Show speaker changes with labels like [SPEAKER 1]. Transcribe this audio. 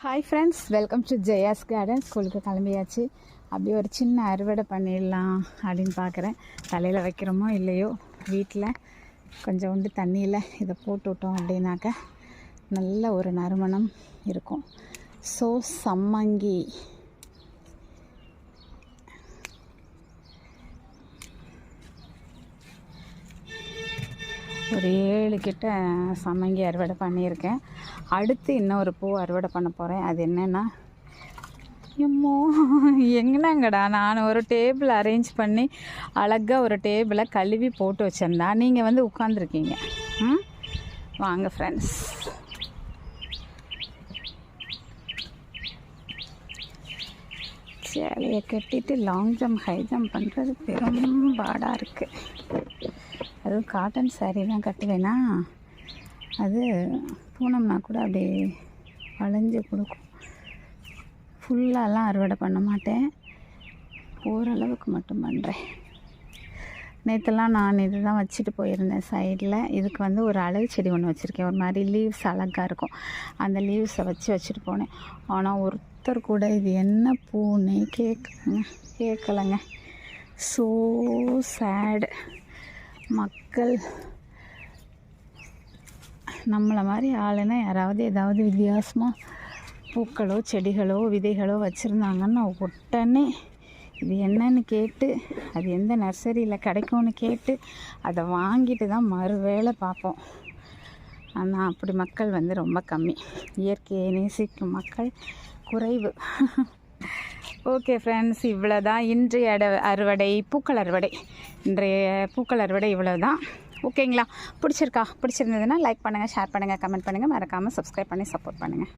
[SPEAKER 1] Hi friends, welcome to Jaya's garden. ஸ்கூலுக்கு கிளம்பியாச்சு. அப்படியே ஒரு சின்ன அறுவடை பண்ணிடலாம் அப்படின்னு பார்க்குறேன். தலையில் வைக்கிறோமோ இல்லையோ, வீட்டில் கொஞ்சோண்டு தண்ணியில் இதை போட்டு விட்டோம் அப்படின்னாக்க நல்ல ஒரு நறுமணம் இருக்கும். ஸோ சம்மங்கி ஒரு 7 கிட்ட சம்மங்கி அறுவடை பண்ணியிருக்கேன். அடுத்து இன்னொரு பூ அறுவடை பண்ண போகிறேன். அது என்னென்னா, எம்மோ எங்கன்னாங்கடா, நான் ஒரு டேபிள் அரேஞ்ச் பண்ணி அழகாக ஒரு டேபிளை கழுவி போட்டு வச்சுருந்தா நீங்கள் வந்து உட்காந்துருக்கீங்க. வாங்க ஃப்ரெண்ட்ஸ், சேலையை கட்டிட்டு லாங் ஜம்ப் ஹை ஜம்ப் பண்ணுறது பெரும் பாடாக இருக்குது. அதுவும் காட்டன் சாரீ தான் கட்டுவேன்னா, அது பூனம்னா கூட அப்படியே வளைஞ்சு கொடுக்கும். ஃபுல்லாலாம் அறுவடை பண்ண மாட்டேன், ஓரளவுக்கு மட்டும் பண்ணுறேன். நேற்றுலாம் நான் இது தான் வச்சுட்டு போயிருந்தேன் சைடில். இதுக்கு வந்து ஒரு அழகு செடி ஒன்று வச்சுருக்கேன். ஒரு மாதிரி லீவ்ஸ் அழகாக இருக்கும். அந்த லீவ்ஸை வச்சுட்டு போனேன். ஆனால் ஒருத்தர் கூட இது என்ன பூன்னு கேட்கலைங்க. ஸோ சேடு. மக்கள் நம்மளை மாதிரி ஆளுன்னா யாராவது ஏதாவது வித்தியாசமாக பூக்களோ செடிகளோ விதைகளோ வச்சுருந்தாங்கன்னா உடனே இது என்னன்னு கேட்டு, அது எந்த நர்சரியில் கிடைக்கும்னு கேட்டு அதை வாங்கிட்டு தான் மறுவேளை பார்ப்போம். ஆனால் அப்படி மக்கள் வந்து ரொம்ப கம்மி. இயற்கையை நேசிக்கும் மக்கள் குறைவு. ஓகே ஃப்ரெண்ட்ஸ், இவ்வளோ தான் இன்றைய அறுவடை, பூக்கள் அறுவடை. இன்றைய பூக்கள் அறுவடை இவ்வளோ தான். ஓகேங்களா? பிடிச்சிருந்ததுன்னா லைக் பண்ணுங்கள், ஷேர் பண்ணுங்கள், கமெண்ட் பண்ணுங்கள். மறக்காமல் சப்ஸ்கிரைப் பண்ணி சப்போர்ட் பண்ணுங்கள்.